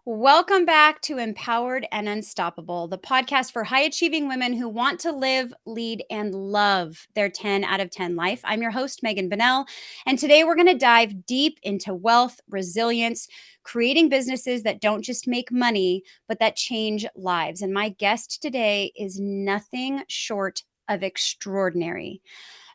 Welcome back to Empowered and Unstoppable, the podcast for high achieving women who want to live, lead, and love their 10 out of 10 life. I'm your host, Megan Bunnell, and today we're going to dive deep into wealth, resilience, creating businesses that don't just make money, but that change lives. And my guest today is nothing short of extraordinary.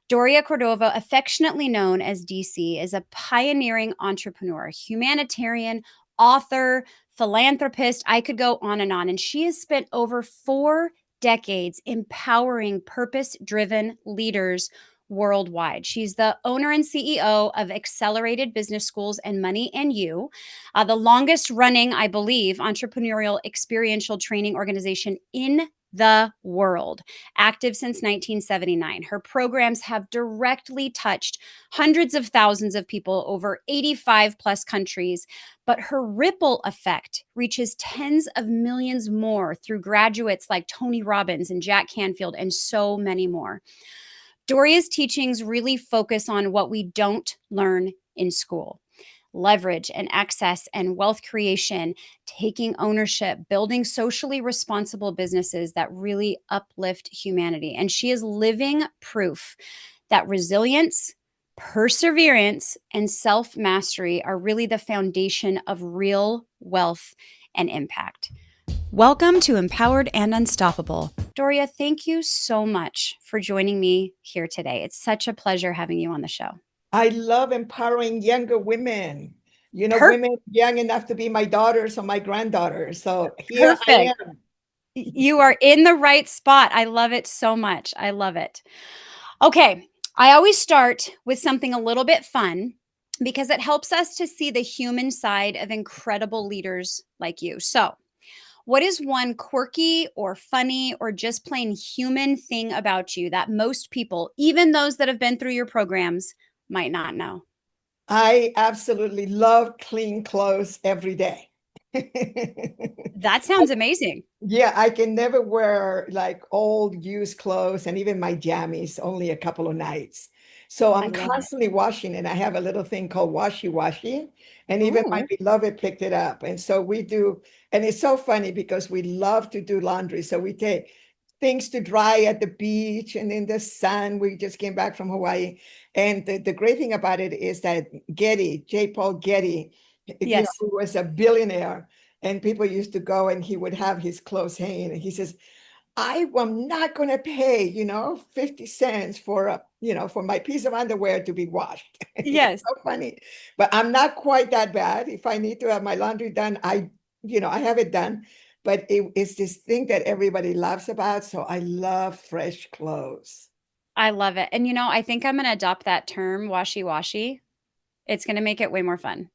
Doria Cordova, affectionately known as DC, is a pioneering entrepreneur, humanitarian, author, philanthropist. I could go on. And she has spent over 4 decades empowering purpose driven leaders worldwide. She's the owner and CEO of Accelerated Business Schools and Money and You, the longest running, I believe, entrepreneurial experiential training organization in the world, active since 1979. Her programs have directly touched hundreds of thousands of people over 85 plus countries, but her ripple effect reaches tens of millions more through graduates like Tony Robbins and Jack Canfield and so many more. Doria's teachings really focus on what we don't learn in school: leverage and access and wealth creation, taking ownership, building socially responsible businesses that really uplift humanity. And she is living proof that resilience, perseverance, and self mastery are really the foundation of real wealth and impact. Welcome to Empowered and Unstoppable. Doria, thank you so much for joining me here today. It's such a pleasure having you on the show. I love empowering younger women, Per- women young enough to be my daughters or my granddaughters. So here I Perfect. am. You are in the right spot. I love it so much. I love it. Okay. I always start with something a little bit fun because it helps us to see the human side of incredible leaders like you. So, what is one quirky or funny or just plain human thing about you that most people, even those that have been through your programs, might not know? I absolutely love clean clothes every day. That sounds amazing. Yeah, I can never wear like old used clothes and even my jammies only a couple of nights. So I I'm love it. constantly washing, and I have a little thing called washy washy, and even my Ooh, beloved picked it up. And so we do, and it's so funny because we love to do laundry. So we take things to dry at the beach and in the sun. We just came back from Hawaii. And the great thing about it is that J. Paul Getty, yes. who was a billionaire, and people used to go and he would have his clothes hanging. And he says, I am not going to pay, 50 cents for for my piece of underwear to be washed. It's Yes. so funny. But I'm not quite that bad. If I need to have my laundry done, I have it done. But it's this thing that everybody loves about. So I love fresh clothes. I love it. And I think I'm going to adopt that term, washy washy. It's going to make it way more fun.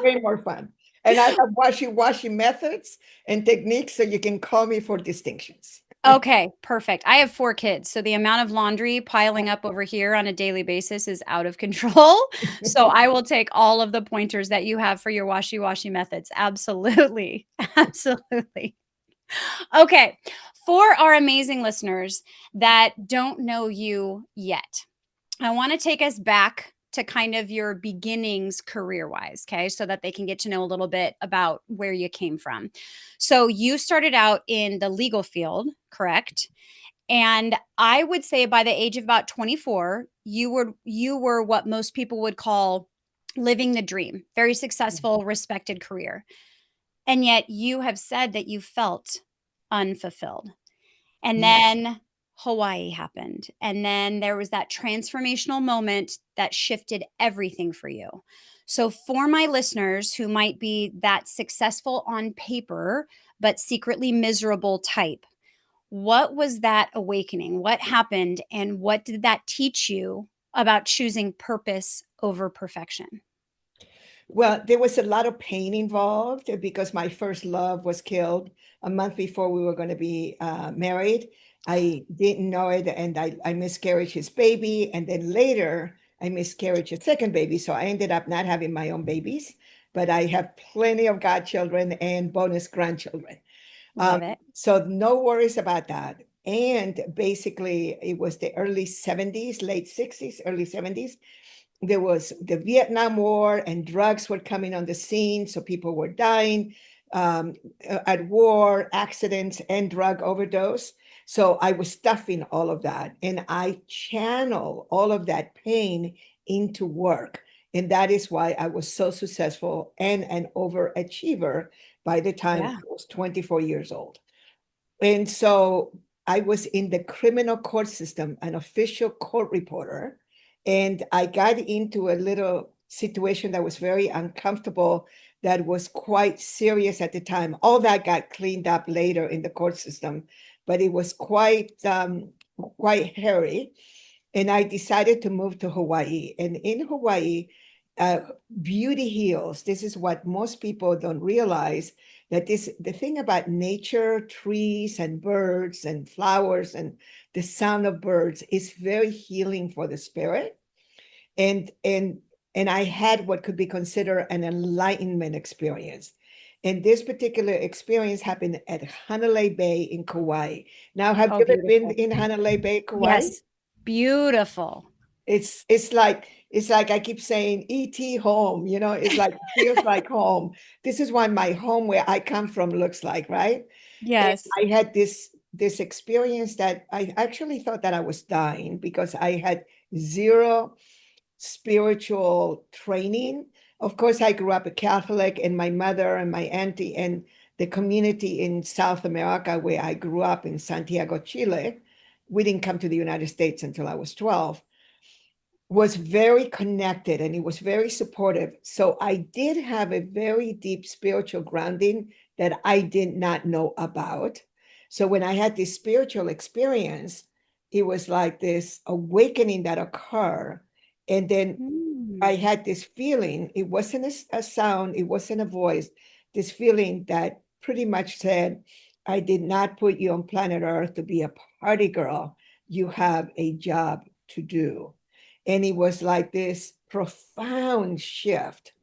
Way more fun. And I have washy methods and techniques so you can call me for distinctions. Okay, perfect. I have 4 kids, so the amount of laundry piling up over here on a daily basis is out of control. So I will take all of the pointers that you have for your washy-washy methods. Absolutely. Absolutely. Okay, for our amazing listeners that don't know you yet, I want to take us back to kind of your beginnings career wise, okay, so that they can get to know a little bit about where you came from. So, you started out in the legal field, correct? And I would say by the age of about 24, you were what most people would call living the dream, very successful, respected career. And yet you have said that you felt unfulfilled. And Yeah. then Hawaii happened. And then there was that transformational moment that shifted everything for you. So, for my listeners who might be that successful on paper, but secretly miserable type, what was that awakening? What happened? And what did that teach you about choosing purpose over perfection? Well, there was a lot of pain involved because my first love was killed a month before we were going to be married. I didn't know it, and I miscarried his baby. And then later, I miscarried his second baby. So I ended up not having my own babies, but I have plenty of godchildren and bonus grandchildren. Love it. So no worries about that. And basically, it was the early 70s, late 60s, early 70s. there was the Vietnam War and drugs were coming on the scene. So people were dying at war, accidents, and drug overdose. So I was stuffing all of that. And I channel all of that pain into work. And that is why I was so successful and an overachiever by the time Yeah. I was 24 years old. And so I was in the criminal court system, an official court reporter, and I got into a little situation that was very uncomfortable, that was quite serious at the time. All that got cleaned up later in the court system, but it was quite hairy. And I decided to move to Hawaii. And in Hawaii, uh, beauty heals. This is what most people don't realize, that this the thing about nature, trees and birds and flowers and the sound of birds is very healing for the spirit. And and and I had what could be considered an enlightenment experience. And this particular experience happened at Hanalei Bay in Kauai. Now, have Oh, you ever been beautiful. in Hanalei Bay, Kauai? Yes. Beautiful. It's like I keep saying ET home, it's like feels like home. This is what my home where I come from looks like, right? And Yes. I had this experience that I actually thought that I was dying, because I had zero spiritual training. Of course, I grew up a Catholic, and my mother and my auntie and the community in South America where I grew up in Santiago, Chile. We didn't come to the United States until I was 12, was very connected, and he was very supportive. So I did have a very deep spiritual grounding that I did not know about. So when I had this spiritual experience, it was like this awakening that occurred. And then I Mm. had this feeling, it wasn't a sound, it wasn't a voice, this feeling that pretty much said, I did not put you on planet Earth to be a party girl. You have a job to do. And it was like this profound shift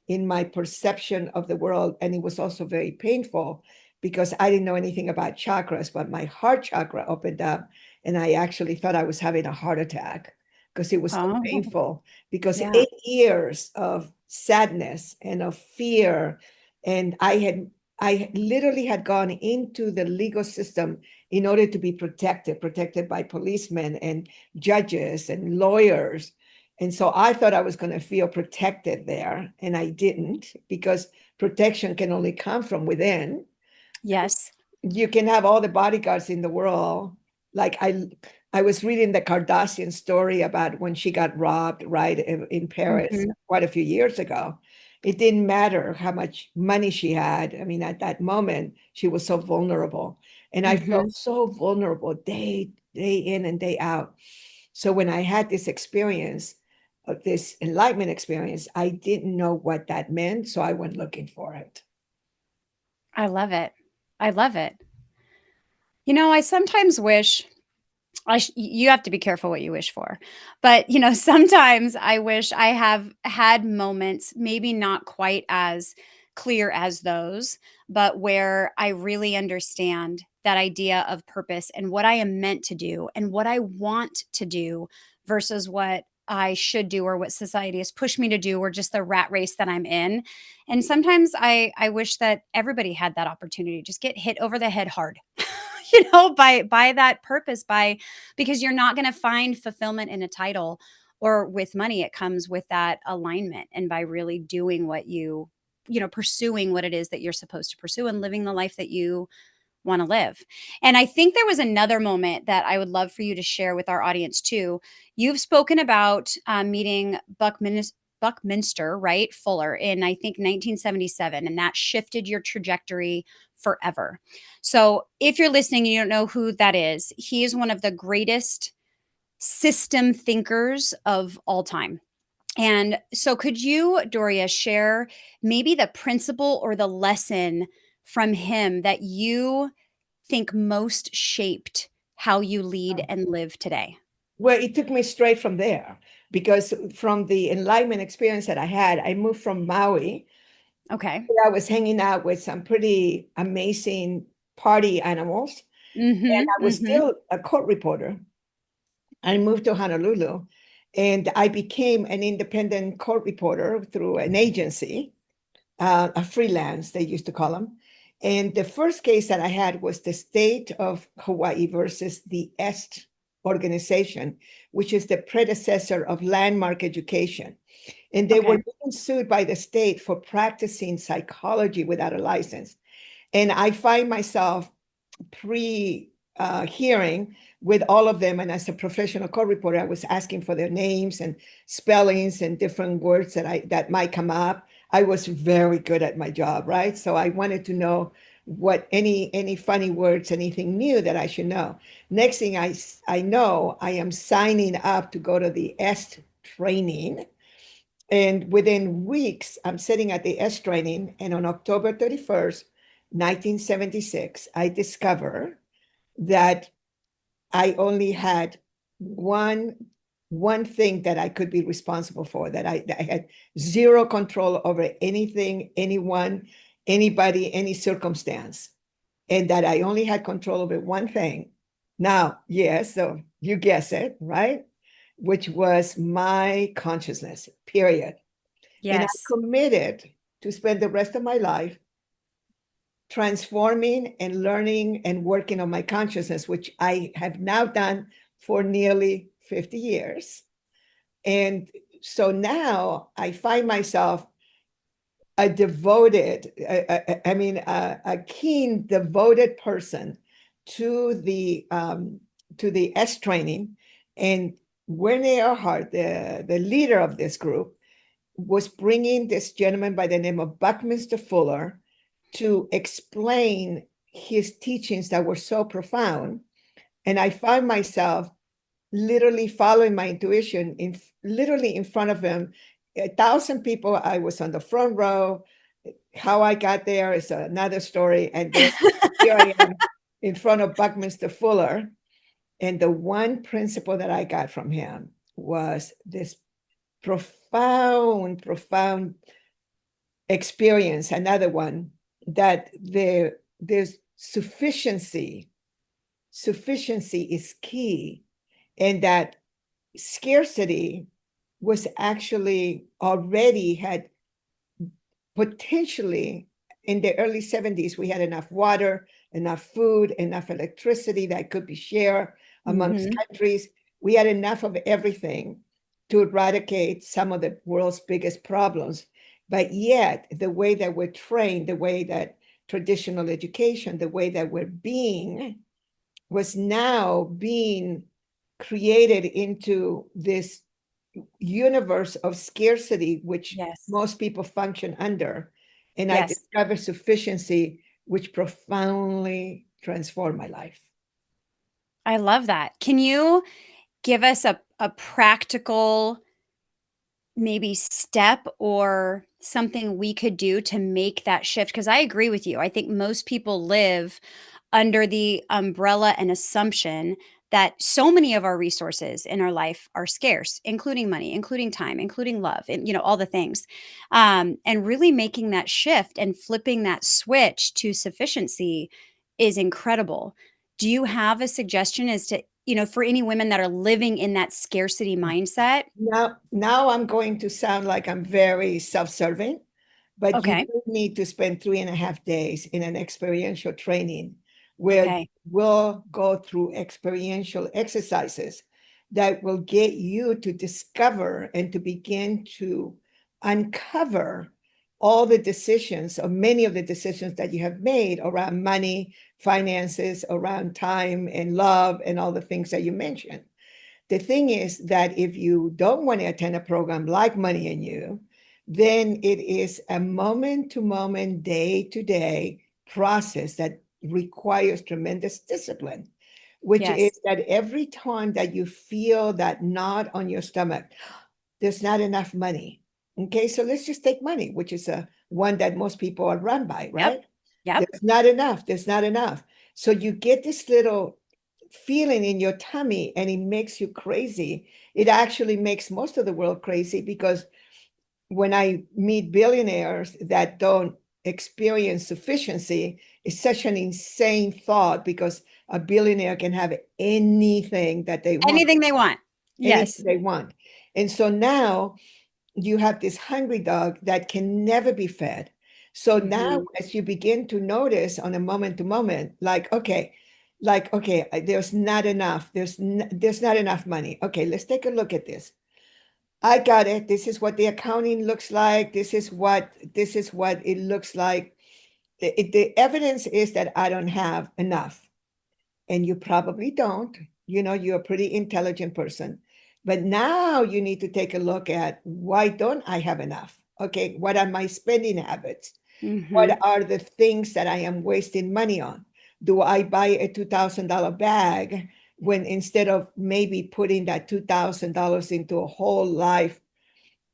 in my perception of the world. And it was also very painful, because I didn't know anything about chakras, but my heart chakra opened up, and I actually thought I was having a heart attack, because it was so Oh, painful. Because yeah. 8 years of sadness and of fear, and I literally had gone into the legal system in order to be protected by policemen and judges and lawyers. And so I thought I was going to feel protected there, and I didn't, because protection can only come from within. Yes. You can have all the bodyguards in the world. Like I was reading the Kardashian story about when she got robbed, right, in Paris Mhm. quite a few years ago. It didn't matter how much money she had. I mean, at that moment, she was so vulnerable. And I felt Mhm. so vulnerable day in and day out. So when I had this experience, of this enlightenment experience, I didn't know what that meant. So I went looking for it. I love it. I love it. I sometimes wish you have to be careful what you wish for. But, sometimes I wish I have had moments, maybe not quite as clear as those, but where I really understand that idea of purpose and what I am meant to do and what I want to do versus what I should do or what society has pushed me to do or just the rat race that I'm in. And sometimes I wish that everybody had that opportunity, just get hit over the head hard. By that purpose, by because you're not going to find fulfillment in a title or with money. It comes with that alignment and by really doing what pursuing what it is that you're supposed to pursue and living the life that you want to live. And I think there was another moment that I would love for you to share with our audience too. You've spoken about meeting Buckminster, right? Fuller in, I think, 1977, and that shifted your trajectory forever. So if you're listening and you don't know who that is, he is one of the greatest system thinkers of all time. And so, could you, Doria, share maybe the principle or the lesson from him that you think most shaped how you lead and live today? Well, it took me straight from there, because from the enlightenment experience that I had, I moved from Maui. Okay. I was hanging out with some pretty amazing party animals, and Mhm. I was Mhm. still a court reporter. I moved to Honolulu, And I became an independent court reporter through an agency, a freelance, they used to call them. And the first case that I had was the state of Hawaii versus the EST organization, which is the predecessor of Landmark Education. And they were Okay. being sued by the state for practicing psychology without a license. And I find myself hearing with all of them. And as a professional court reporter, I was asking for their names and spellings and different words that might come up. I was very good at my job, right? So I wanted to know what any funny words, anything new that I should know. Next thing I know, I am signing up to go to the EST training. And within weeks, I'm sitting at the EST training. And on October 31st, 1976, I discover that I only had one thing that I could be responsible for, that I had zero control over anything, anyone, anybody, any circumstance, and that I only had control over one thing. Now, yes, so you guess it, right? Which was my consciousness, period. And I Yes. committed to spend the rest of my life transforming and learning and working on my consciousness, which I have now done for nearly 50 years. And so now I find myself a devoted, a keen, devoted person to the S training. And Werner Erhard, the leader of this group, was bringing this gentleman by the name of Buckminster Fuller to explain his teachings that were so profound. And I found myself literally following my intuition literally in front of him. 1,000 people, I was on the front row. How I got there is another story. And then here I am in front of Buckminster Fuller. And the one principle that I got from him was this profound experience, another one, that there's sufficiency is key, and that scarcity was actually already had potentially in the early 70s, we had enough water, enough food, enough electricity that could be shared amongst countries. We had enough of everything to eradicate some of the world's biggest problems. But yet, the way that we're trained, the way that traditional education, the way that we're being, was now being created into this universe of scarcity, which Yes. most people function under. And I Yes. discovered sufficiency, which profoundly transformed my life. I love that. Can you give us a practical maybe step or something we could do to make that shift? Because I agree with you. I think most people live under the umbrella and assumption that so many of our resources in our life are scarce, including money, including time, including love, and all the things. And really making that shift and flipping that switch to sufficiency is incredible. Do you have a suggestion as to, for any women that are living in that scarcity mindset? Now I'm going to sound like I'm very self-serving, but you Okay. do need to spend 3.5 days in an experiential training where Okay. we'll go through experiential exercises that will get you to discover and to begin to uncover all the decisions, or many of the decisions that you have made around money, finances, around time and love, and all the things that you mentioned. The thing is that if you don't want to attend a program like Money and You, then it is a moment to moment, day to day process that requires tremendous discipline, which is Yes. that every time that you feel that knot on your stomach, there's not enough money. Okay, so let's just take money, which is a one that most people are run by, Yep. right? Yep. There's not enough. There's not enough. So you get this little feeling in your tummy and it makes you crazy. It actually makes most of the world crazy, because when I meet billionaires that don't experience sufficiency, it's such an insane thought, because a billionaire can have anything that they want, Anything they want. anything Yes. they want. And so now you have this hungry dog that can never be fed. So now Mhm. as you begin to notice on a moment to moment, okay, there's not enough. There's not enough money. Okay, let's take a look at this. I got it. This is what the accounting looks like. This is what it looks like. The evidence is that I don't have enough, and you probably don't. You're a pretty intelligent person. But now you need to take a look at, why don't I have enough? Okay, what are my spending habits? What Mhm. are the things that I am wasting money on? Do I buy a $2,000 bag when instead of maybe putting that $2,000 into a whole life,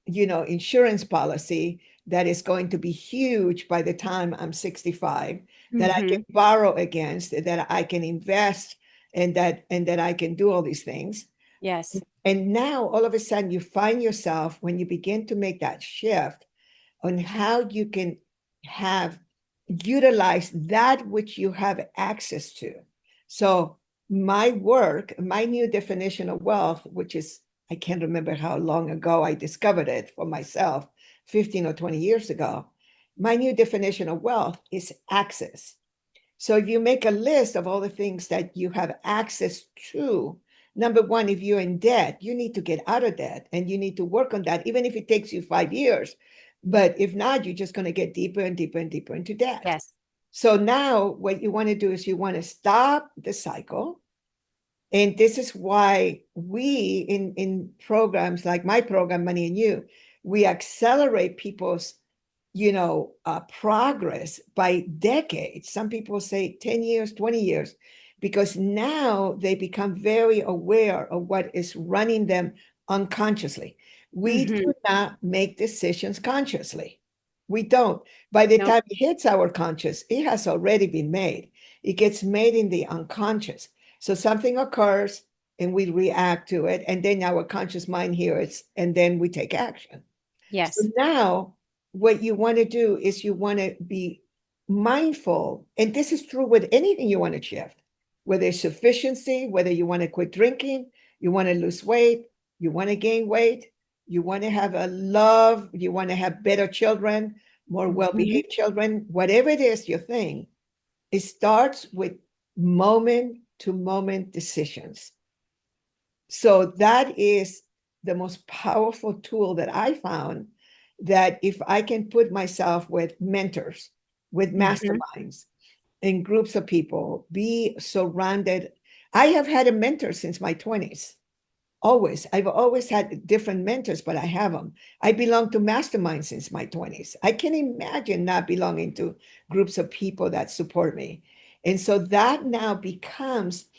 insurance policy that is going to be huge by the time I'm 65, that I can Mhm. borrow against, that I can invest, and that I can do all these things. Yes. And now all of a sudden you find yourself, when you begin to make that shift on how you can have utilize that which you have access to. So my work, my new definition of wealth, which is, I can't remember how long ago I discovered it for myself, 15 or 20 years ago. My new definition of wealth is access. So if you make a list of all the things that you have access to, number one, if you're in debt, you need to get out of debt and you need to work on that, even if it takes you 5 years. But if not, you're just going to get deeper and deeper and deeper into debt. Yes. So now what you want to do is you want to stop the cycle. And this is why we in programs like my program, Money and You, we accelerate people's progress by decades. Some people say 10 years, 20 years, because now they become very aware of what is running them unconsciously. We Mhm. do not make decisions consciously. We don't. By the Nope. time it hits our conscious, it has already been made. It gets made in the unconscious. So something occurs and we react to it, and then our conscious mind hears, and then we take action. So Yes. now, what you want to do is you want to be mindful, and this is true with anything you want to shift, whether it's sufficiency, whether you want to quit drinking, you want to lose weight, you want to gain weight, you want to have a love, you want to have better children, more well Mhm. behaved children, whatever it is your thing, it starts with moment to moment decisions. So that is the most powerful tool that I found, that if I can put myself with mentors, with Mhm. masterminds, in groups of people, be surrounded. I have had a mentor since my 20s. Always. I've always had different mentors, but I have them. I belong to masterminds since my 20s. I can imagine not belonging to groups of people that support me. And so that now becomes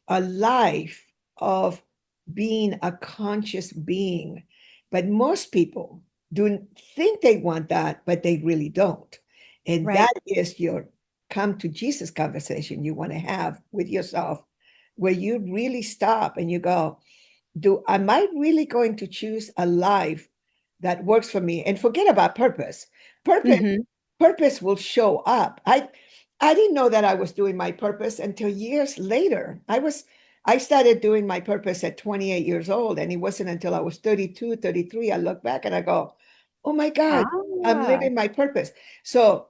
a life of being a conscious being. But most people do think they want that, but they really don't. And Right. that is your come to Jesus conversation you want to have with yourself, where you really stop and you go, am I really going to choose a life that works for me? And forget about purpose. Purpose Mhm. purpose will show up. I didn't know that I was doing my purpose until years later. I started doing my purpose at 28 years old, and it wasn't until I was 32, 33 I look back and I go, "Oh my God, I'm Ah. living my purpose." So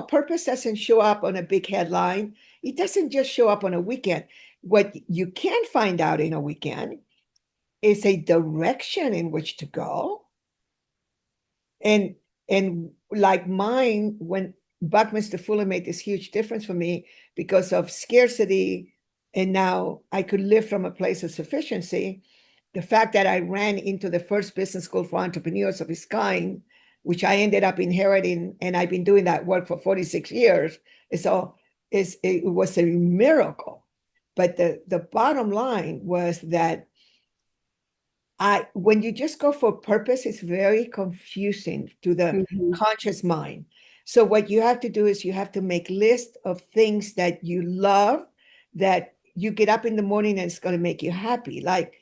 purpose doesn't show up on a big headline. It doesn't just show up on a weekend. What you can find out in a weekend is a direction in which to go. And like mine, when Buckminster Fuller made this huge difference for me because of scarcity, and now I could live from a place of sufficiency. The fact that I ran into the first business school for entrepreneurs of its kind, which I ended up inheriting, and I've been doing that work for 46 years. So it was a miracle. But the bottom line was that when you just go for purpose, it's very confusing to the Mhm. conscious mind. So what you have to do is you have to make list of things that you love, that you get up in the morning and it's going to make you happy. Like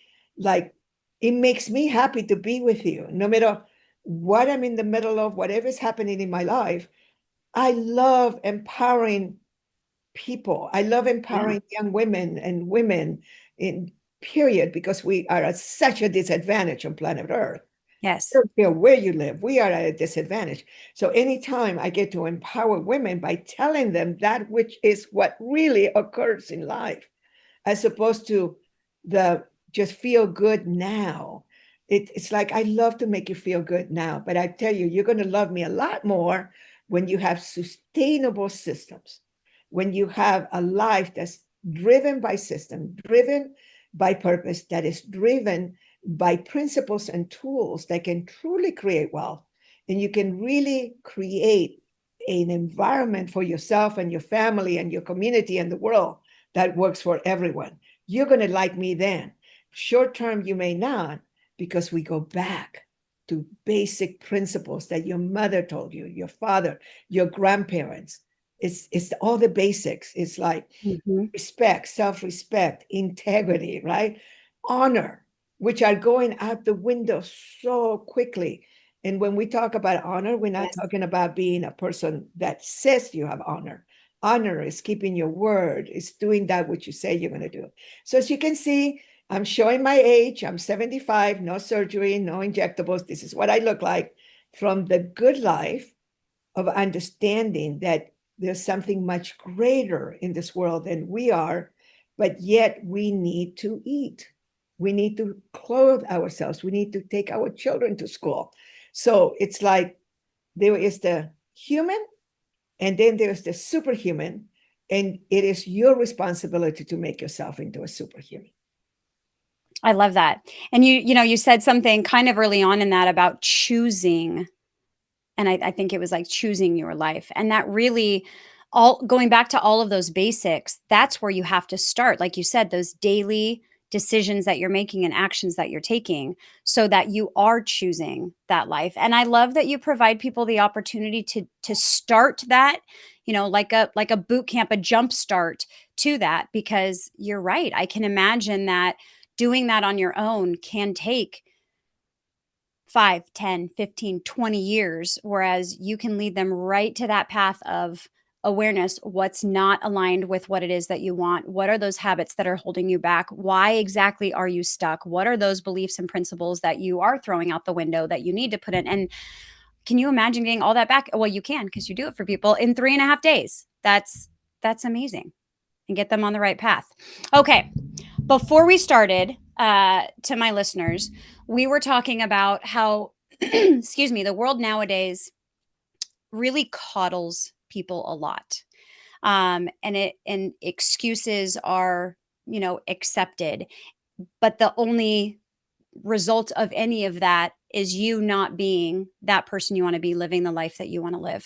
it makes me happy to be with you, no matter what I'm in the middle of, whatever's happening in my life. I love empowering people. I love Yeah. empowering young women and women in period, because we are at such a disadvantage on planet Earth. Yes. I don't care where you live, we are at a disadvantage. So anytime I get to empower women by telling them that which is what really occurs in life, as opposed to the just feel good now. It's like, I love to make you feel good now, but I tell you, you're going to love me a lot more when you have sustainable systems, when you have a life that's driven by system, driven by purpose, that is driven by principles and tools that can truly create wealth. And you can really create an environment for yourself and your family and your community and the world that works for everyone. You're going to like me then. Short term, you may not, because we go back to basic principles that your mother told you, your father, your grandparents. It's all the basics. It's like respect, self-respect, integrity, right? Honor, which are going out the window so quickly. And when we talk about honor, we're not talking about being a person that says you have honor. Honor is keeping your word, is doing that which you say you're going to do. So as you can see, I'm showing my age. I'm 75, no surgery, no injectables. This is what I look like, from the good life of understanding that there's something much greater in this world than we are, but yet we need to eat. We need to clothe ourselves. We need to take our children to school. So it's like there is the human, and then there's the superhuman, and it is your responsibility to make yourself into a superhuman. I love that. And you said something kind of early on in that about choosing. And I think it was like choosing your life. And that really, all going back to all of those basics, that's where you have to start. Like you said, those daily decisions that you're making and actions that you're taking, so that you are choosing that life. And I love that you provide people the opportunity to start that, like a boot camp, a jump start to that, because you're right. I can imagine that doing that on your own can take 5, 10, 15, 20 years, whereas you can lead them right to that path of awareness. What's not aligned with what it is that you want? What are those habits that are holding you back? Why exactly are you stuck? What are those beliefs and principles that you are throwing out the window that you need to put in? And can you imagine getting all that back? Well, you can, because you do it for people in 3.5 days. That's amazing. And get them on the right path. Okay. Before we started, to my listeners, we were talking about how, excuse me, the world nowadays really coddles people a lot. And excuses are, accepted. But the only result of any of that is you not being that person you want to be, living the life that you want to live.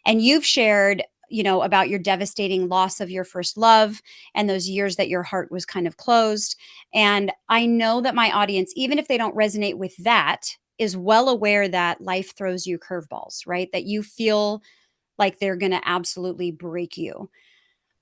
And you've shared, about your devastating loss of your first love and those years that your heart was kind of closed. And I know that my audience, even if they don't resonate with that, is well aware that life throws you curveballs, right? That you feel like they're going to absolutely break you.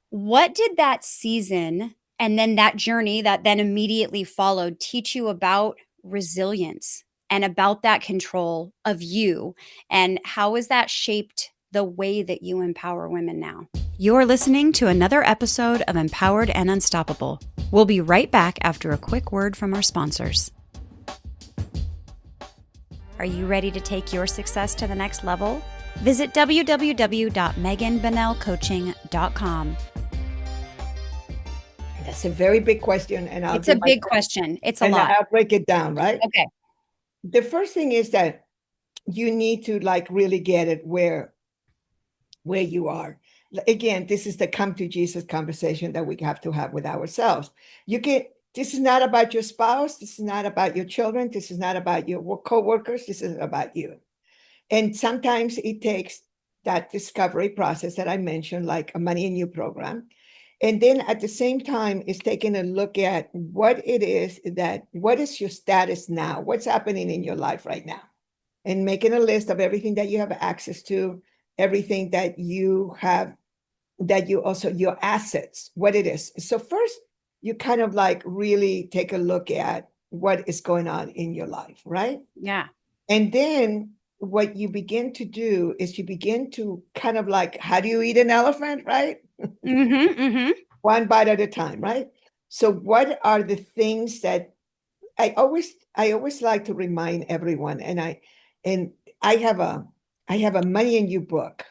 What did that season and then that journey that then immediately followed teach you about resilience and about that control of you? And how has that shaped the way that you empower women now? You're listening to another episode of Empowered and Unstoppable. We'll be right back after a quick word from our sponsors. Are you ready to take your success to the next level? Visit www.meganbunnellcoaching.com. That's a very big question. And it's a big question. It's a lot. I'll break it down, right? Okay. The first thing is that you need to really get it where you are. Again, this is the come to Jesus conversation that we have to have with ourselves. This is not about your spouse. This is not about your children. This is not about your co-workers. This is about you. And sometimes it takes that discovery process that I mentioned, like a Money and You program. And then at the same time, is taking a look at what is your status now? What's happening in your life right now? And making a list of everything that you have access to, everything that you have, your assets, what it is. So first, you kind of really take a look at what is going on in your life, right? Yeah. And then what you begin to do is you begin to kind of how do you eat an elephant, right? Mm-hmm, mm-hmm. One bite at a time, right? So what are the things that I always like to remind everyone, and I have a I have a Money and You book.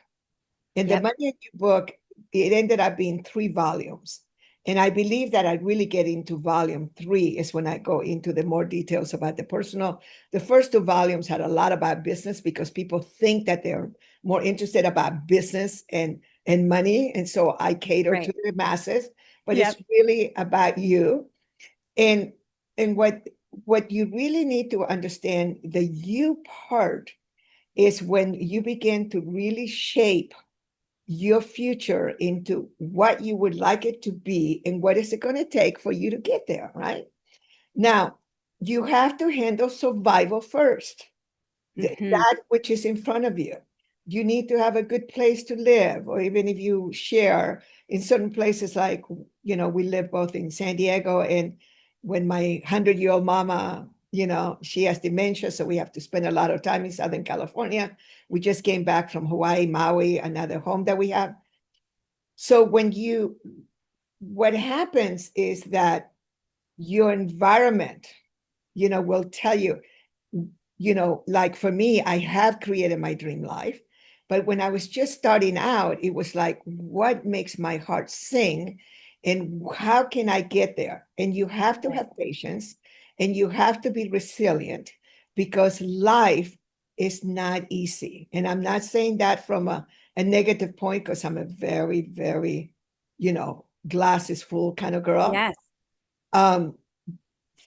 And the Yep. Money and You book, it ended up being 3 volumes. And I believe that I really get into volume 3 is when I go into the more details about the personal. The first 2 volumes had a lot about business because people think that they're more interested about business and money. And so I cater Right. to the masses, but it's Yep. really about you. And and what you really need to understand, the you part is when you begin to really shape your future into what you would like it to be and what is it going to take for you to get there, right? Now, you have to handle survival first, Mm-hmm. that which is in front of you. You need to have a good place to live, or even if you share in certain places, like, we live both in San Diego, and when my 100-year-old mama, she has dementia, so we have to spend a lot of time in Southern California. We just came back from Hawaii, Maui, another home that we have. So what happens is that your environment, will tell you, like for me, I have created my dream life. But when I was just starting out, it was like, what makes my heart sing? And how can I get there? And you have to Right. have patience and you have to be resilient because life is not easy. And I'm not saying that from a negative point because I'm a very, very, glass is full kind of girl. Yes. Um,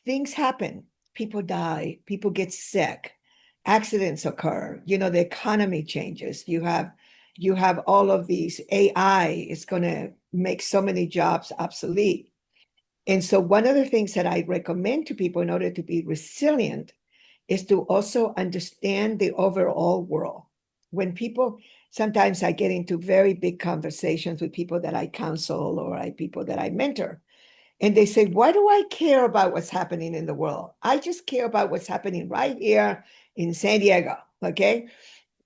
Things happen. People die, people get sick, accidents occur, the economy changes. You have all of these. AI is going to make so many jobs obsolete. And so one of the things that I recommend to people in order to be resilient is to also understand the overall world. When people, sometimes I get into very big conversations with people that I counsel or people that I mentor, and they say, why do I care about what's happening in the world? I just care about what's happening right here in San Diego. Okay.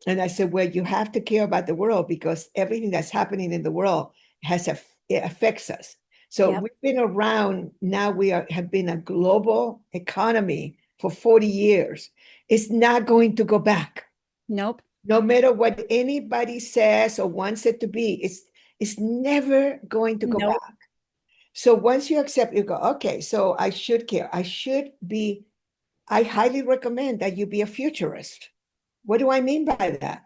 And I said, well, you have to care about the world because everything that's happening in the world it affects us. So Yep. we've been around now, have been a global economy for 40 years. It's not going to go back. Nope. No matter what anybody says or wants it to be, it's never going to go back. Nope. So once you accept, you go, okay, so I should care. I highly recommend that you be a futurist. What do I mean by that?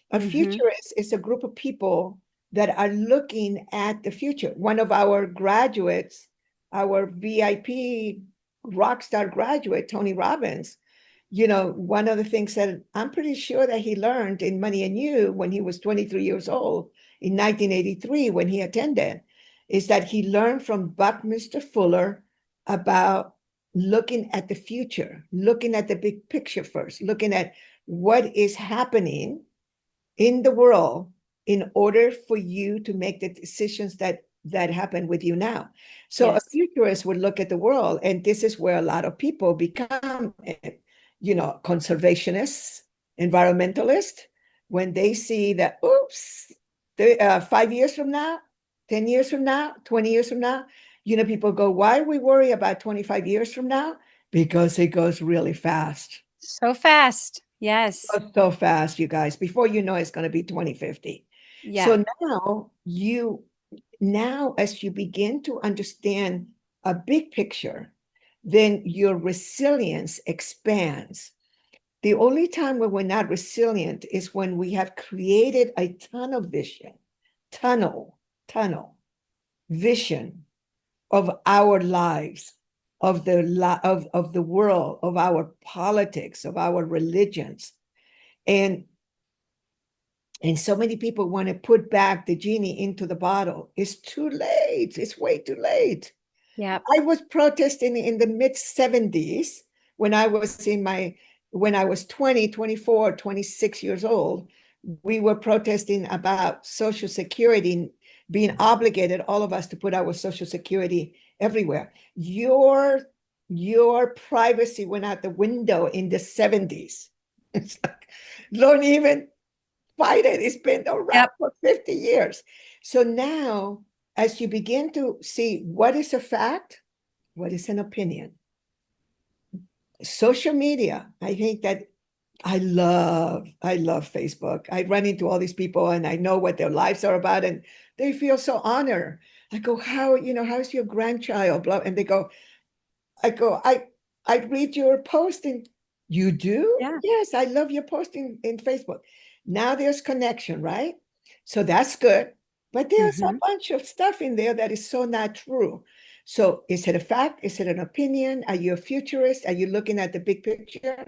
A Mm-hmm. futurist is a group of people that are looking at the future. One of our graduates, our VIP rock star graduate, Tony Robbins, one of the things that I'm pretty sure that he learned in Money and You when he was 23 years old in 1983 when he attended is that he learned from Buckminster Fuller about looking at the future, looking at the big picture first, looking at what is happening in the world in order for you to make the decisions that happen with you now. So a Yes. futurist would look at the world, and this is where a lot of people become, conservationists, environmentalists, when they see that, oops, 5 years from now, 10 years from now, 20 years from now, people go, why we worry about 25 years from now? Because it goes really fast. So fast. Yes. So fast, you guys. Before you know, it's going to be 2050. Yeah. So now as you begin to understand a big picture, then your resilience expands. The only time when we're not resilient is when we have created a tunnel vision, tunnel, tunnel vision of our lives, of the world, of our politics, of our religions. And so many people want to put back the genie into the bottle. It's too late. It's way too late. Yep. I was protesting in the mid 70s when I was 20, 24, 26 years old. We were protesting about Social Security being obligated, all of us, to put our Social Security everywhere. Your privacy went out the window in the 70s. It's like, don't even fight it. It's been around Yep. for 50 years. So now, as you begin to see what is a fact What is an opinion? Social media. I think that I love Facebook. I run into all these people and I know what their lives are about and they feel so honored. I go, how's your grandchild? Blah, and they go, I read your posting. You do? Yeah. Yes, I love your posting in Facebook. Now there's connection, right? So that's good. But there's a Hmm. bunch of stuff in there that is so not true. So is it a fact? Is it an opinion? Are you a futurist? Are you looking at the big picture?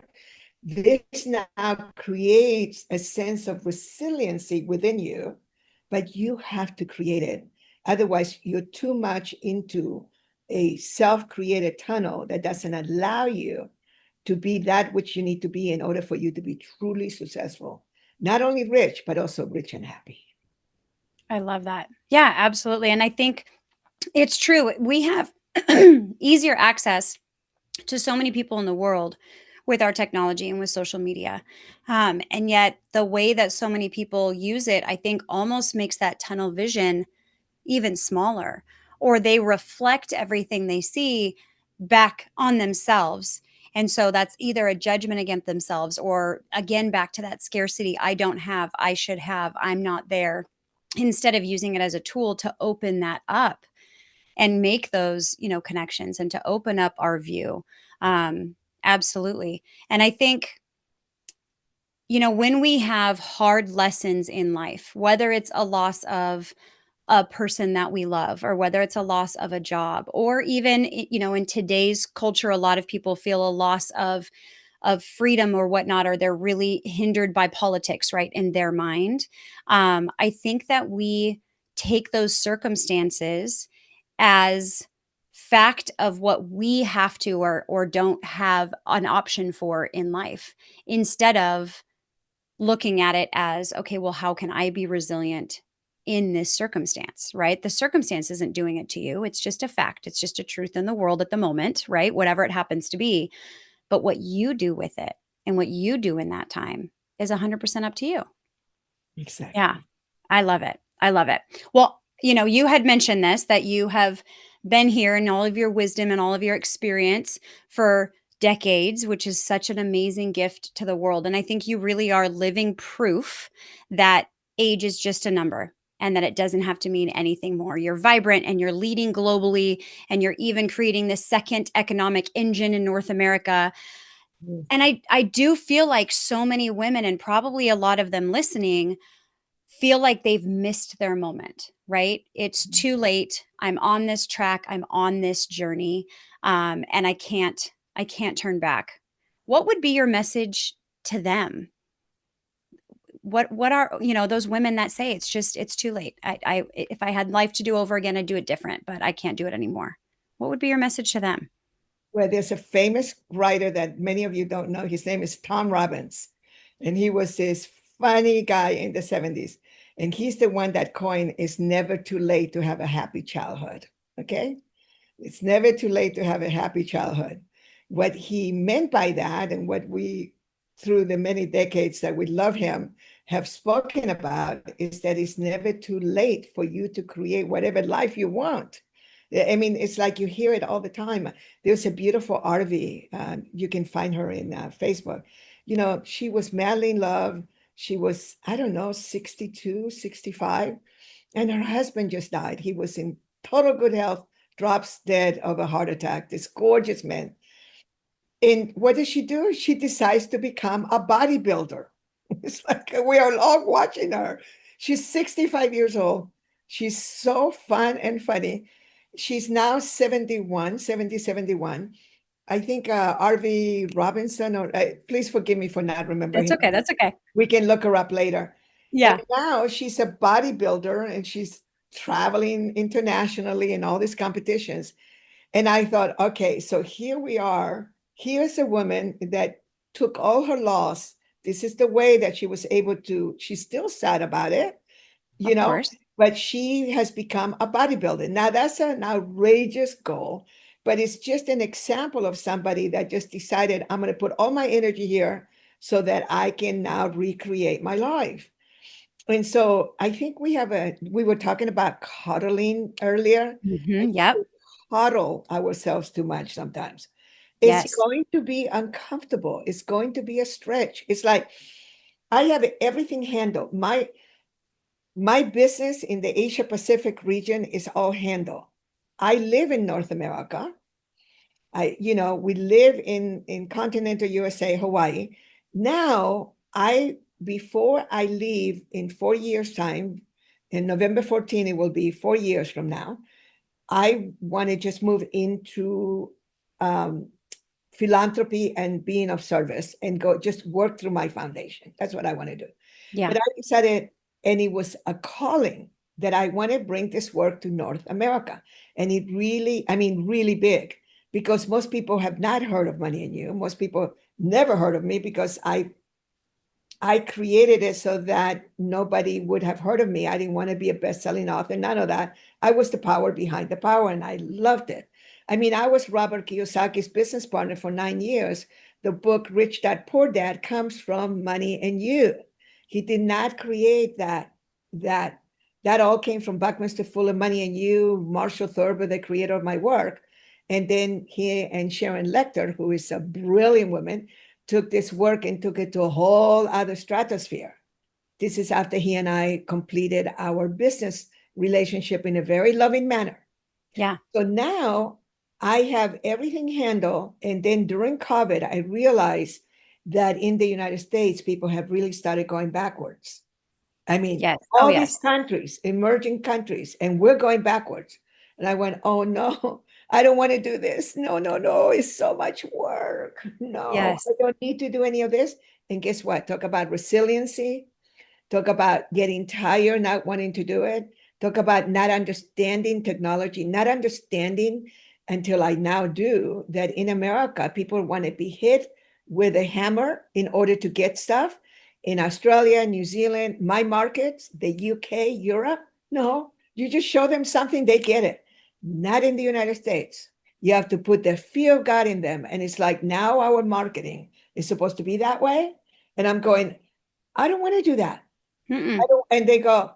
This now creates a sense of resiliency within you, but you have to create it. Otherwise, you're too much into a self created tunnel that doesn't allow you to be that which you need to be in order for you to be truly successful. Not only rich, but also rich and happy. I love that. Yeah, absolutely. And I think it's true. We have easier access to so many people in the world with our technology and with social media. And yet, the way that so many people use it, I think almost makes that tunnel vision even smaller, or they reflect everything they see back on themselves. And so that's either a judgment against themselves or again back to that scarcity. I don't have, I should have, I'm not there, instead of using it as a tool to open that up and make those, connections and to open up our view. Absolutely. And I think, when we have hard lessons in life, whether it's a loss of a person that we love, or whether it's a loss of a job, or even, in today's culture, a lot of people feel a loss of freedom or whatnot, or they're really hindered by politics, right, in their mind. I think that we take those circumstances as fact of what we have to or don't have an option for in life, instead of looking at it as, okay, well, how can I be resilient in this circumstance, right? The circumstance isn't doing it to you. It's just a fact. It's just a truth in the world at the moment, right? Whatever it happens to be. But what you do with it and what you do in that time is 100% up to you. Yeah. Exactly. I love it. I love it. Well, you had mentioned this, that you have been here in all of your wisdom and all of your experience for decades, which is such an amazing gift to the world. And I think you really are living proof that age is just a number and that it doesn't have to mean anything more. You're vibrant and you're leading globally, and you're even creating the second economic engine in North America. Mm. And I do feel like so many women, and probably a lot of them listening, feel like they've missed their moment, right? It's too late. I'm on this track. I'm on this journey. And I can't turn back. What would be your message to them? What are, those women that say it's too late. If I had life to do over again, I'd do it different, but I can't do it anymore. What would be your message to them? Well, there's a famous writer that many of you don't know. His name is Tom Robbins. And he was this funny guy in the 70s. And he's the one that coined it's never too late to have a happy childhood. Okay. It's never too late to have a happy childhood. What he meant by that, and what we, through the many decades that we love him, have spoken about, is that it's never too late for you to create whatever life you want. I mean, it's like you hear it all the time. There's a beautiful RV. You can find her in Facebook. She was madly in love. She was, I don't know, 62, 65, and her husband just died. He was in total good health, drops dead of a heart attack, this gorgeous man. And what does she do? She decides to become a bodybuilder. It's like we are all watching her. She's 65 years old. She's so fun and funny. She's now 71, 70, 71. I think RV Robinson, or please forgive me for not remembering That's him. okay. That's okay. We can look her up later. And Yeah, now she's a bodybuilder and she's traveling internationally in all these competitions. And I thought, okay, so here we are. Here's a woman that took all her loss. This is the way that she was able to, she's still sad about it, you of know, course. but she has become a bodybuilder. Now, that's an outrageous goal, but it's just an example of somebody that just decided, I'm going to put all my energy here so that I can now recreate my life. And so I think we were talking about cuddling earlier. I think Yep. coddle ourselves too much sometimes. It's Yes. going to be uncomfortable. It's going to be a stretch. It's like I have everything handled. My business in the Asia Pacific region is all handled. I live in North America. We live in continental USA, Hawaii. Now, before I leave in 4 years' time, in November 14, it will be 4 years from now. I want to just move into um, philanthropy and being of service and go just work through my foundation. That's what I want to do. Yeah. But I decided, and it was a calling that I want to bring this work to North America. And it really, I mean, really big, because most people have not heard of Money and You. Most people never heard of me because I created it so that nobody would have heard of me. I didn't want to be a best-selling author, none of that. I was the power behind the power, and I loved it. I mean, I was Robert Kiyosaki's business partner for 9 years. The book Rich Dad Poor Dad comes from Money and You. He did not create that. That that all came from Buckminster Fuller, Money and You, Marshall Thurber, the creator of my work. And then he and Sharon Lecter, who is a brilliant woman, took this work and took it to a whole other stratosphere. This is after he and I completed our business relationship in a very loving manner. Yeah. So now I have everything handled. And then during COVID, I realized that in the United States, people have really started going backwards. I mean, Yes. Oh, all these yes. countries, emerging countries, and we're going backwards. And I went, oh no, I don't want to do this. No, no, no, it's so much work. No, Yes. I don't need to do any of this. And guess what? Talk about resiliency. Talk about getting tired, not wanting to do it. Talk about not understanding technology, not understanding until I now do that in America, people want to be hit with a hammer in order to get stuff. In Australia, New Zealand, my markets, the UK, Europe, no, you just show them something, they get it. Not in the United States. You have to put the fear of God in them. And it's like now our marketing is supposed to be that way. And I'm going, I don't want to do that. Mm-mm. And they go,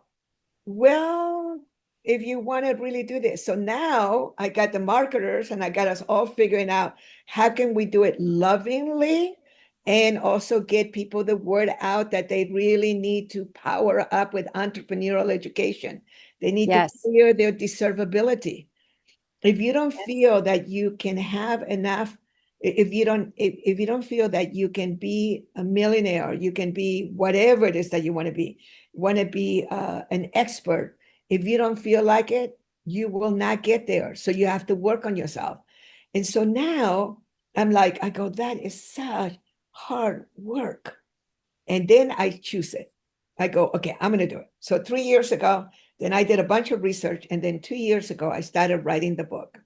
well, if you want to really do this. So now I got the marketers and I got us all figuring out how can we do it lovingly and also get people the word out that they really need to power up with entrepreneurial education. They need to Yes. clear their deservability. If you don't feel that you can have enough, if you don't feel that you can be a millionaire, you can be whatever it is that you want to be an expert. If you don't feel like it, you will not get there. So you have to work on yourself. And so now I'm like, I go, that is such hard work. And then I choose it. I go, okay, I'm going to do it. So 3 years ago, then I did a bunch of research. And then 2 years ago, I started writing the book.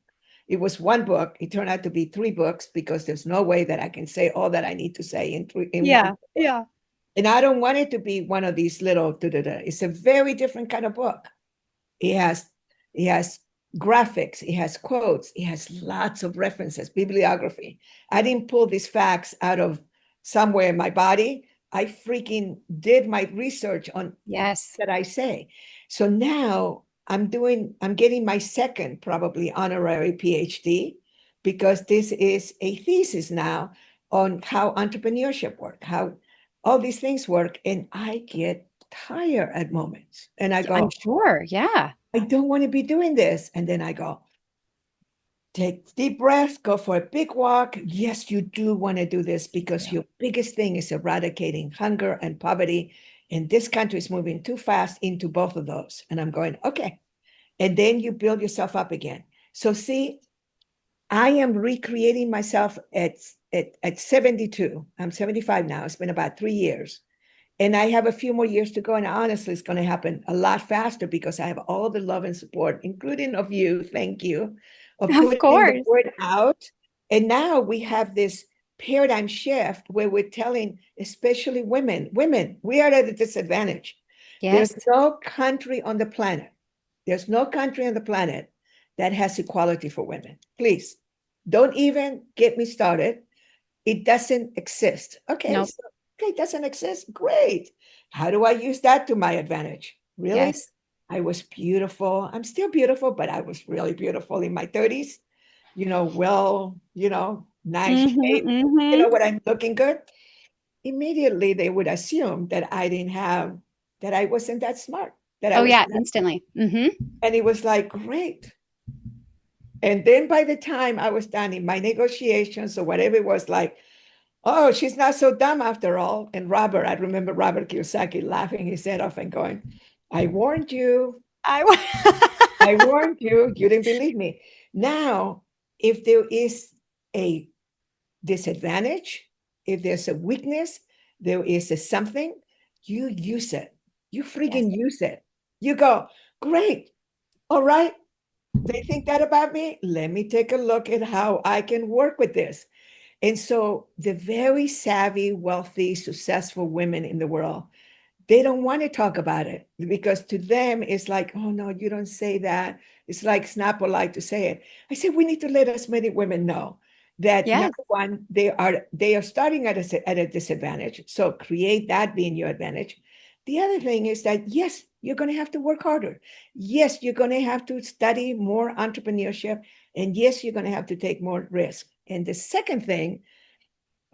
It was one book. It turned out to be 3 books because there's no way that I can say all that I need to say in one. Yeah. Yeah. And I don't want it to be one of these little, it's a very different kind of book. It has, it has graphics, it has quotes, it has lots of references, bibliography. I didn't pull these facts out of somewhere in my body. I freaking did my research on Yes. that I say. So now I'm getting my second probably honorary PhD because this is a thesis now on how entrepreneurship work, how all these things work. And I get tired at moments. And I I'm go, sure. Yeah. I don't want to be doing this. And then I go, take deep breaths, go for a big walk. Yes, you do want to do this because Yeah. your biggest thing is eradicating hunger and poverty. And this country is moving too fast into both of those. And I'm going, okay. And then you build yourself up again. So see, I am recreating myself at 72. I'm 75 now. It's been about 3 years. And I have a few more years to go. And honestly, it's going to happen a lot faster because I have all the love and support, including of you. Thank you. Of Of putting the course. word out. And now we have this paradigm shift where we're telling, especially women, we are at a disadvantage. There's Yes. no country on the planet. There's no country on the planet that has equality for women. Please don't even get me started. It doesn't exist. Okay, Nope. so okay, it doesn't exist. Great. How do I use that to my advantage? Really? Yes. I was beautiful. I'm still beautiful, but I was really beautiful in my 30s, well, nice Mm-hmm, shape, mm-hmm. what I'm looking good. Immediately they would assume that that I wasn't that smart, that I Oh was, yeah, instantly. Mm-hmm. and it was like, great. And then by the time I was done in my negotiations or whatever it was, like, oh, she's not so dumb after all. And I remember Robert Kiyosaki laughing his head off and going, I warned you. I warned you. You didn't believe me. Now, if there is a disadvantage, if there's a weakness, there is a something, you use it. You Yes. freaking use it. You go, great. All right. They think that about me. Let me take a look at how I can work with this. And so the very savvy, wealthy, successful women in the world, they don't want to talk about it because to them it's like, oh no, you don't say that. It's like it's not polite to say it. I said we need to let as many women know that Yes. number one, they are starting at a disadvantage. So create that being your advantage. The other thing is that yes, you're going to have to work harder. Yes, you're going to have to study more entrepreneurship, and yes, you're going to have to take more risk. And the second thing,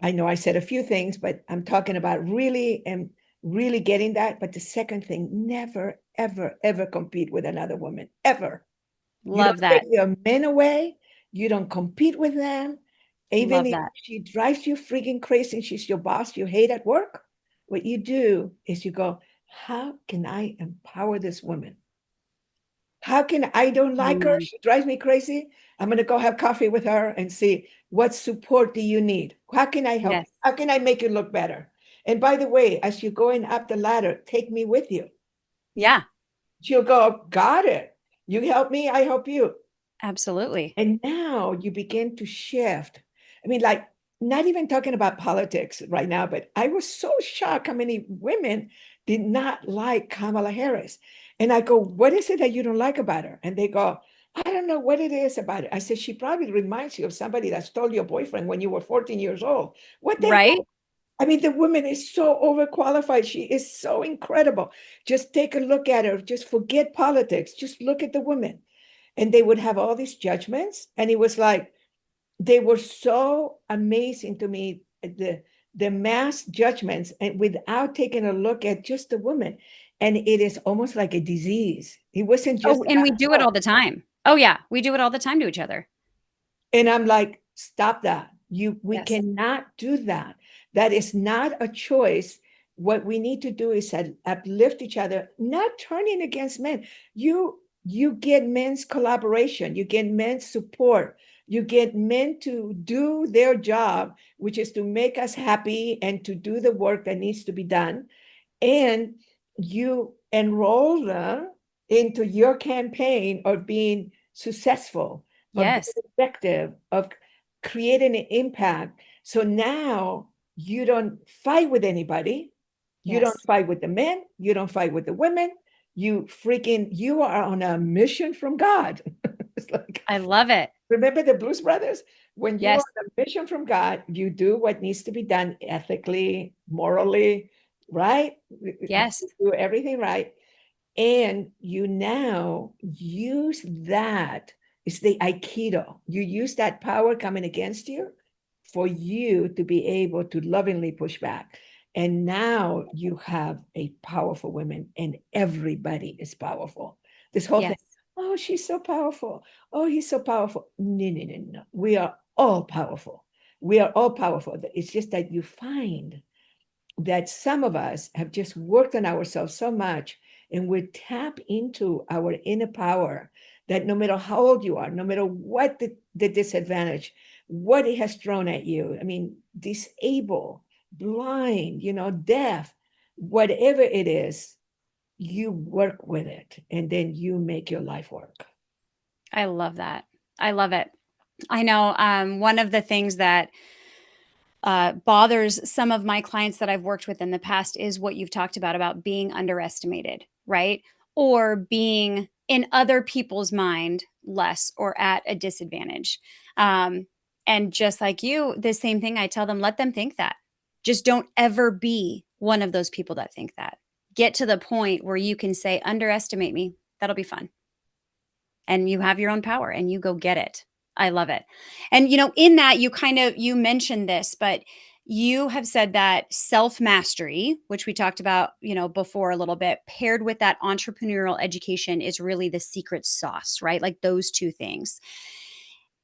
I know I said a few things, but I'm talking about really and really getting that. But the second thing, never, ever, ever compete with another woman, ever. You Love don't take that. your men away. You don't compete with them. Even Love if that. she drives you freaking crazy and she's your boss you hate at work, what you do is you go, how can I empower this woman? How can I don't like her? Amen. She drives me crazy. I'm going to go have coffee with her and see what support do you need? How can I help? Yes. How can I make you look better? And by the way, as you're going up the ladder, take me with you. Yeah, She'll go, got it. You help me, I help you. absolutely. And now you begin to shift. I mean, like, not even talking about politics right now, but I was so shocked how many women did not like Kamala Harris. And I go, what is it that you don't like about her? And they go, I don't know what it is about it. I said, she probably reminds you of somebody that stole your boyfriend when you were 14 years old. What the Right? hell? I mean, the woman is so overqualified. She is so incredible. Just take a look at her. Just forget politics. Just look at the woman. And they would have all these judgments. And it was like, they were so amazing to me, the mass judgments, and without taking a look at just the woman. And it is almost like a disease. It wasn't just Oh, and about we do it her. all the time. Oh yeah, we do it all the time to each other. And I'm like, stop that. We Yes. cannot do that. That is not a choice. What we need to do is uplift each other, not turning against men. You get men's collaboration, you get men's support, you get men to do their job, which is to make us happy and to do the work that needs to be done, and you enroll them into your campaign of being successful, of being Yes. effective, of creating an impact. So now you don't fight with anybody. You don't Yes. fight with the men. You don't fight with the women. You are on a mission from God. It's like, I love it. remember the Blues Brothers? When you are Yes. on a mission from God, you do what needs to be done ethically, morally, right? You Yes. do everything right. And you now use that. It's the Aikido. You use that power coming against you for you to be able to lovingly push back. And now you have a powerful woman, and everybody is powerful. This whole thing, Yes. oh, she's so powerful. Oh, he's so powerful. No, no, no, no. We are all powerful. We are all powerful. It's just that you find that some of us have just worked on ourselves so much and we tap into our inner power that no matter how old you are, no matter what the disadvantage, what it has thrown at you, I mean, disabled, blind, deaf, whatever it is, you work with it and then you make your life work. I love that. I love it. I know one of the things that bothers some of my clients that I've worked with in the past is what you've talked about being underestimated, right? Or being in other people's mind less or at a disadvantage. Um, and just like you, the same thing, I tell them, let them think that. Just don't ever be one of those people that think that. Get to the point where you can say, underestimate me. That'll be fun. And you have your own power and you go get it. I love it. And in that you mentioned this, but you have said that self-mastery, which we talked about, before a little bit, paired with that entrepreneurial education is really the secret sauce, right? Like those two things.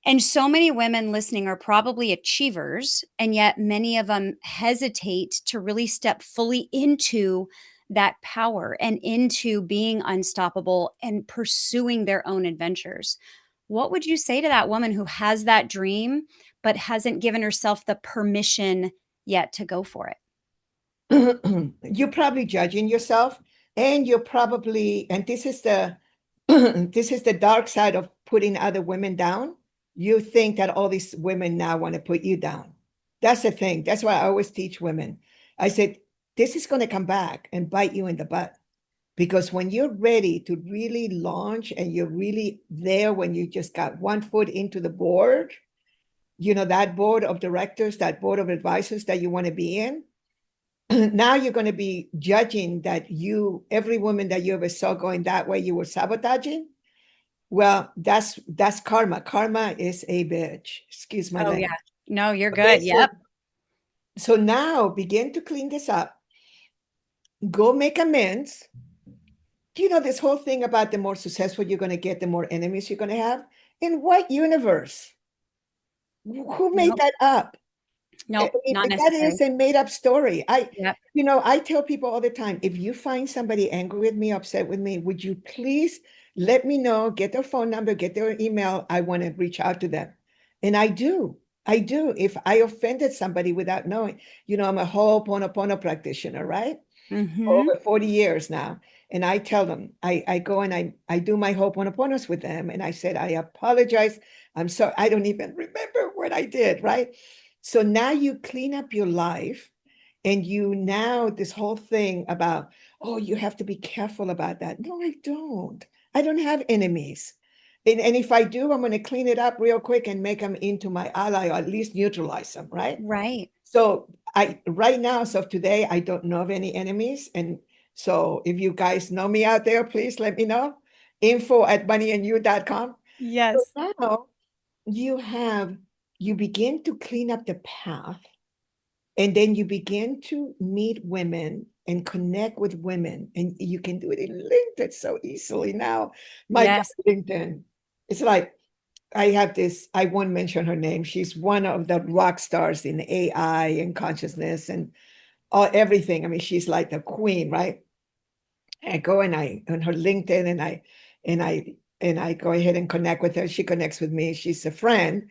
And so many women listening are probably achievers, and yet many of them hesitate to really step fully into that power and into being unstoppable and pursuing their own adventures. What would you say to that woman who has that dream, but hasn't given herself the permission yet to go for it? You're probably judging yourself, and you're probably, and this is the this is the dark side of putting other women down. You think that all these women now want to put you down. That's the thing. That's why I always teach women. I said, this is going to come back and bite you in the butt. Because when you're ready to really launch and you're really there, when you just got one foot into the board, that board of directors, that board of advisors that you want to be in, now you're going to be judging that every woman that you ever saw going that way, you were sabotaging. Well, that's karma. Karma is a bitch. Excuse my Oh, yeah. language. No, you're Okay, good. Yep. so now begin to clean this up. Go make amends. This whole thing about the more successful you're going to get, the more enemies you're going to have. In what universe? Who made Nope. that up? Nope. Not That necessary. is a made up story. Yep. I tell people all the time, if you find somebody angry with me, upset with me, would you please let me know, get their phone number, get their email. I want to reach out to them. And I do. If I offended somebody without knowing, I'm a Ho'oponopono practitioner, right? For Mm-hmm. over 40 years now. And I tell them, I go and I do my Ho'oponoponos with them. And I said, I apologize. I'm sorry. I don't even remember what I did, right? So now you clean up your life, and this whole thing about, oh, you have to be careful about that. No, I don't. I don't have enemies. And if I do, I'm going to clean it up real quick and make them into my ally, or at least neutralize them, right? Right. So right now, so today, I don't know of any enemies. And so if you guys know me out there, please let me know. info@moneyandyou.com. So Yes. now you begin to clean up the path, and then you begin to meet women and connect with women. And you can do it in LinkedIn so easily now. My God, Yes. LinkedIn. It's like, I have this, I won't mention her name. She's one of the rock stars in AI and consciousness and everything. I mean, she's like the queen, right? I go and on her LinkedIn, and I go ahead and connect with her. She connects with me. She's a friend.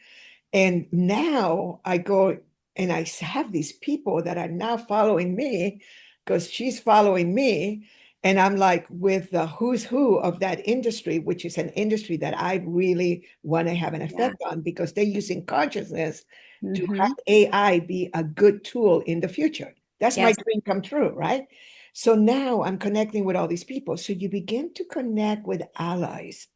And now I go and I have these people that are now following me because she's following me. And I'm like with the who's who of that industry, which is an industry that I really want to have an Yeah. effect on, because they're using consciousness to have Mm-hmm. AI be a good tool in the future. That's my Yes. dream come true, right? So now I'm connecting with all these people. So you begin to connect with allies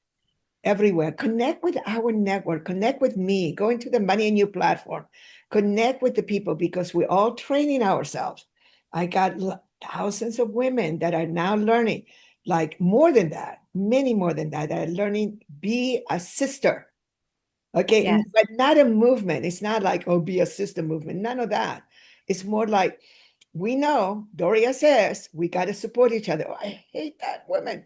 everywhere. Connect with our network, connect with me, go into the Money and You platform, connect with the people, because we're all training ourselves. I got thousands of women that are now learning, like more than that, many more than that are learning, be a sister. Okay, Yes. but not a movement. It's not like, oh, be a sister movement. None of that. It's more like, we know, Doria says, we got to support each other. Oh, I hate that woman,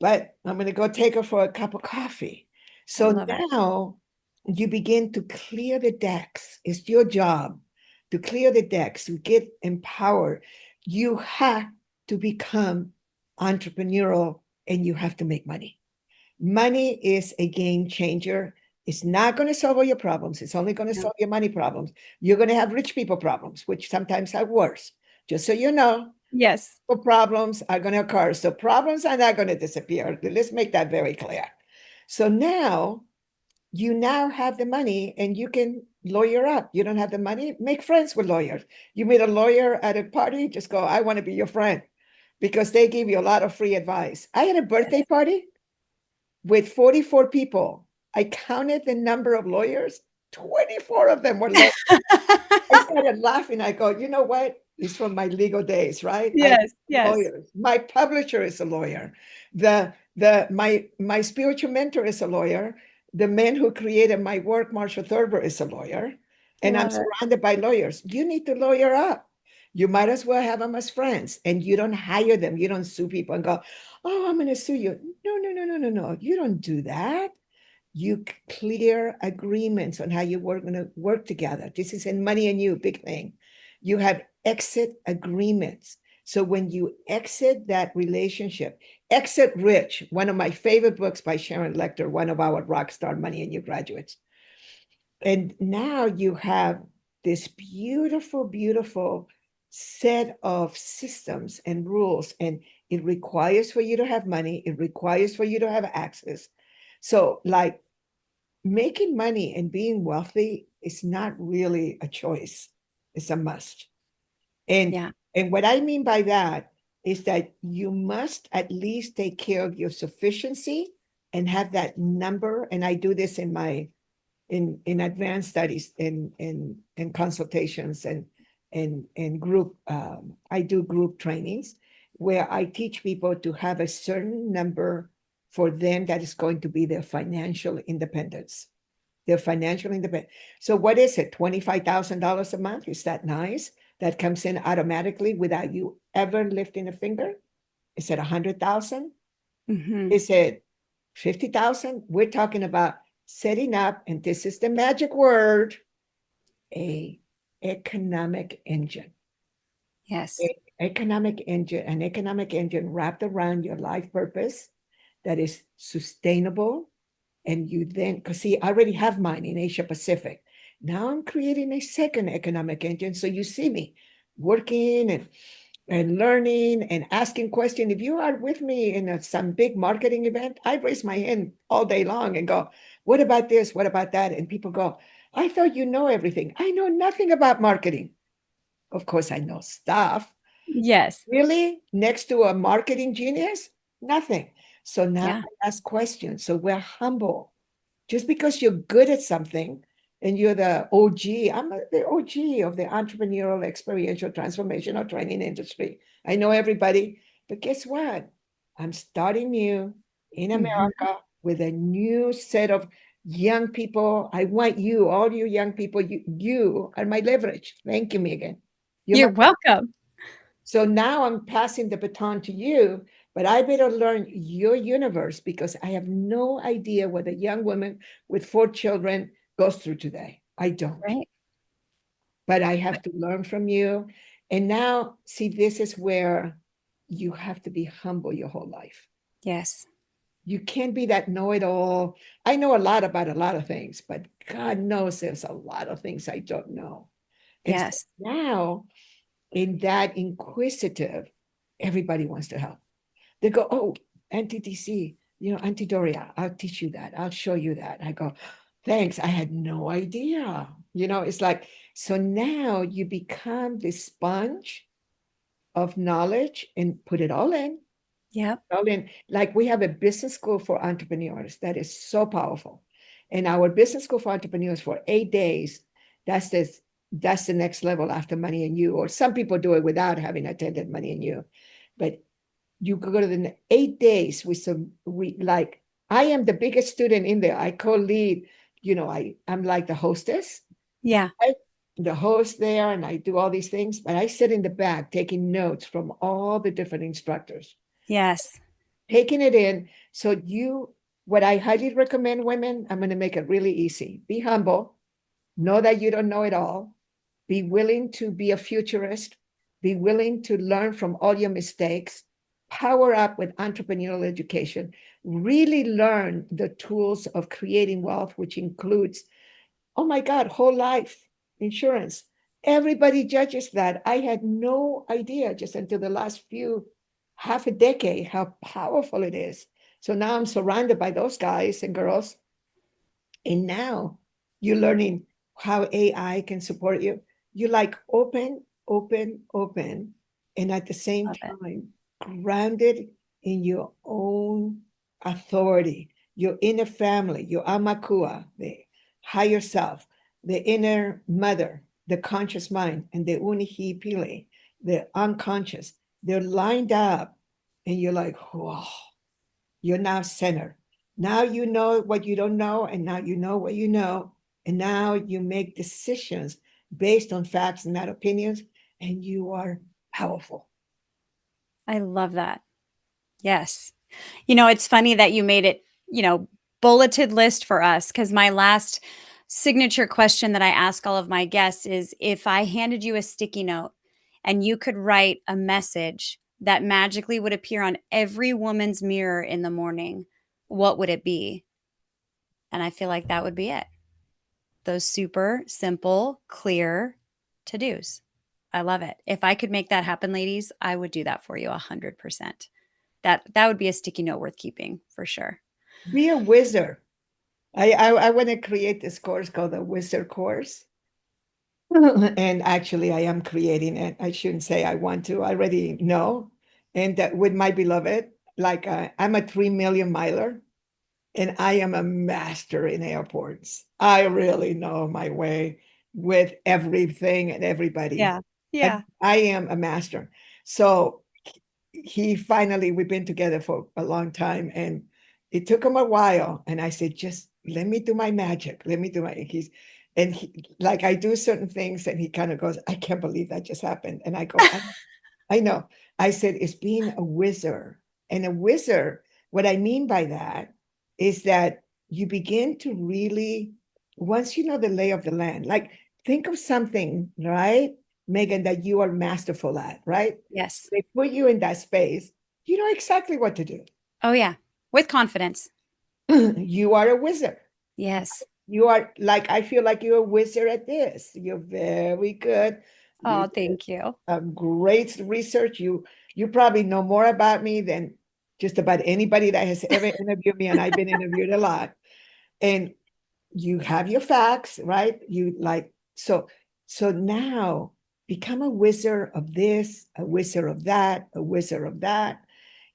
but I'm going to go take her for a cup of coffee. I So love it. now you begin to clear the decks. It's your job to clear the decks, to get empowered. You have to become entrepreneurial, and you have to make money. Money is a game changer. It's not going to solve all your problems. It's only going to No. solve your money problems. You're going to have rich people problems, which sometimes are worse. Just so you know, Yes. problems are going to occur. So problems are not going to disappear. Let's make that very clear. So now you now have the money, and you can lawyer up. You don't have the money, make friends with lawyers. You meet a lawyer at a party, just go, I want to be your friend, because they give you a lot of free advice. I had a birthday party with 44 people. I counted the number of lawyers. 24 of them were lawyers. I started laughing. I go, you know what? It's from my legal days, right? I Yes. Yes. lawyers. My publisher is a lawyer. The My spiritual mentor is a lawyer. The man who created my work, Marshall Thurber, is a lawyer, and I'm Love it. surrounded by lawyers. You need to lawyer up. You might as well have them as friends, and you don't hire them. You don't sue people and go, "Oh, I'm going to sue you." No, no, no, no, no, no. You don't do that. You clear agreements on how you work going to work together. This is in Money and You, big thing. You have exit agreements. So when you exit that relationship, Exit Rich, one of my favorite books by Sharon Lecter, one of our rockstar Money and You graduates. And now you have this beautiful, beautiful set of systems and rules, and it requires for you to have money. It requires for you to have access. So, like, making money and being wealthy is not really a choice. It's a must. And Yeah. and what I mean by that is that you must at least take care of your sufficiency and have that number. And I do this in my in advanced studies in consultations and group. I do group trainings where I teach people to have a certain number for them that is going to be their financial independence. Their financial independence. So what is it? $25,000 a month? Is that nice? That comes in automatically without you ever lifting a finger? Is it 100,000? Mm-hmm. Is it 50,000? We're talking about setting up, and this is the magic word, a economic engine. Yes. An economic engine wrapped around your life purpose that is sustainable. And you then, because see, I already have mine in Asia Pacific. Now I'm creating a second economic engine. So you see me working and learning and asking questions. If you are with me in some big marketing event, I raise my hand all day long and go, "What about this? What about that?" And people go, "I thought you know everything." I know nothing about marketing. Of course, I know stuff. Yes. Really? Next to a marketing genius? Nothing. So now Yeah. I ask questions. So we're humble. Just because you're good at something and you're the OG, the OG of the entrepreneurial experiential transformational training industry. I know everybody, but guess what? I'm starting new in Mm-hmm. America with a new set of young people. I want you, all you young people, you are my leverage. Thank you, Megan. You're my You're welcome. so now I'm passing the baton to you, but I better learn your universe because I have no idea what a young woman with 4 children goes through today. I don't, Right. but I have to learn from you. And now, see, this is where you have to be humble your whole life. Yes. You can't be that know it all. I know a lot about a lot of things, but God knows there's a lot of things I don't know. And so Yes. now, in that inquisitive, everybody wants to help. They go, "Oh, Auntie DC, Auntie Doria, I'll teach you that. I'll show you that." I go, "Thanks. I had no idea." It's like, so now you become the sponge of knowledge and put it all in. Yep. All in. Like we have a business school for entrepreneurs that is so powerful. And our business school for entrepreneurs for 8 days, that's this that's the next level after Money and You. Or some people do it without having attended Money and You. But you go to the 8 days with we like, I am the biggest student in there. I co-lead, I'm like the hostess, Yeah. I, the host there, and I do all these things, but I sit in the back taking notes from all the different instructors, Yes. taking it in. So what I highly recommend women, I'm going to make it really easy. Be humble, know that you don't know it all, be willing to be a futurist, be willing to learn from all your mistakes, power up with entrepreneurial education, really learn the tools of creating wealth, which includes, oh my God, whole life insurance. Everybody judges that. I had no idea just until the last half a decade how powerful it is. So now I'm surrounded by those guys and girls, and now you're learning how AI can support you. You like open, open, open, and at the same Love it. time, grounded in your own authority, your inner family, your amakua, the higher self, the inner mother, the conscious mind, and the unihipili, the unconscious. They're lined up, and you're like, whoa. You're now centered. Now you know what you don't know, and now you know what you know. And now you make decisions based on facts and not opinions, and you are powerful. I love that. Yes. You know, it's funny that you made it, bulleted list for us because my last signature question that I ask all of my guests is if I handed you a sticky note and you could write a message that magically would appear on every woman's mirror in the morning, what would it be? And I feel like that would be it. Those super simple, clear to dos. I love it. If I could make that happen, ladies, I would do that for you 100%. That would be a sticky note worth keeping for sure. Be a wizard. I want to create this course called the Wizard Course. And actually, I am creating it. I shouldn't say I want to. I already know. And that with my beloved, like I'm a 3 million miler. And I am a master in airports. I really know my way with everything and everybody. Yeah. Yeah. I am a master. So he finally, we've been together for a long time, and it took him a while. And I said, just let me do my magic. Let me do my, like I do certain things, and he kind of goes, I can't believe that just happened. And I go, I know. I said, it's being a wizard. And a wizard, what I mean by that is that you begin to really, once you know the lay of the land, like think of something, right, Megan, that you are masterful at, right? Yes. They put you in that space, you know exactly what to do. Oh, yeah. With confidence. You are a wizard. Yes. You are like, I feel like you're a wizard at this. You're very good. You Oh, thank you. great research. You probably know more about me than just about anybody that has ever interviewed me, and I've been interviewed a lot. And you have your facts, right? You like so now become a wizard of this, a wizard of that, a wizard of that.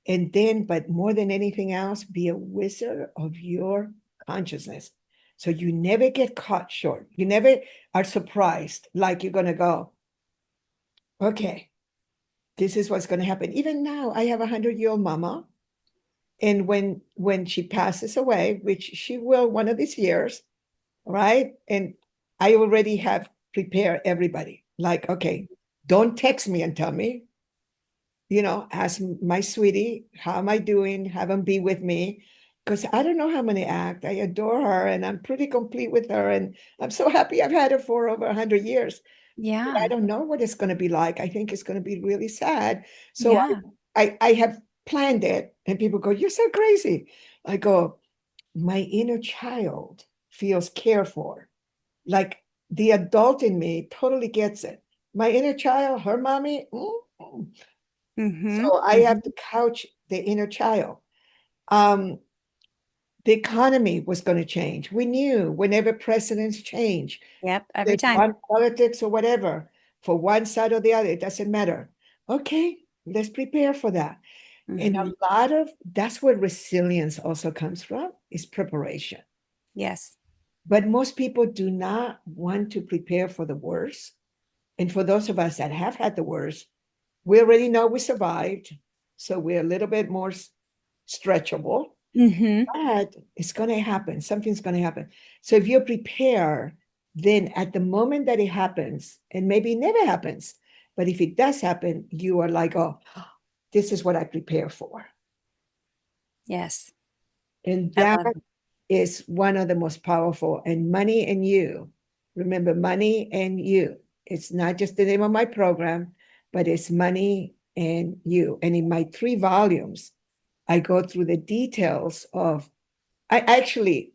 And then, but more than anything else, be a wizard of your consciousness. So you never get caught short. You never are surprised, like you're going to go, okay, this is what's going to happen. Even now, I have a 100-year-old mama. And when she passes away, which she will one of these years, right? And I already have prepared everybody. Like, okay, don't text me and tell me, ask my sweetie, how am I doing? Have them be with me. Because I don't know how many act. I adore her and I'm pretty complete with her. And I'm so happy I've had her for over 100 years. But I Yeah. don't know what it's going to be like. I think it's going to be really sad. So Yeah. I have planned it. And people go, you're so crazy. I go, my inner child feels cared for. Like the adult in me totally gets it. My inner child, her mommy, Mhm. so I have Mhm. to couch the inner child. Um, the economy was going to change. We knew whenever presidents change, Yep, every they time. run politics or whatever, for one side or the other, it doesn't matter. Okay, let's prepare for that. And Mhm. a lot of that's where resilience also comes from, is preparation. Yes. But most people do not want to prepare for the worst. And for those of us that have had the worst, we already know we survived. So we're a little bit more stretchable. Mhm. But it's going to happen. Something's going to happen. So if you prepare, then at the moment that it happens, and maybe it never happens, but if it does happen, you are like, oh, this is what I prepare for. Yes. And I that love it. is one of the most powerful. And money and you, remember, money and you. It's not just the name of my program, but it's money and you. And in my 3 volumes, I go through the details of, I actually,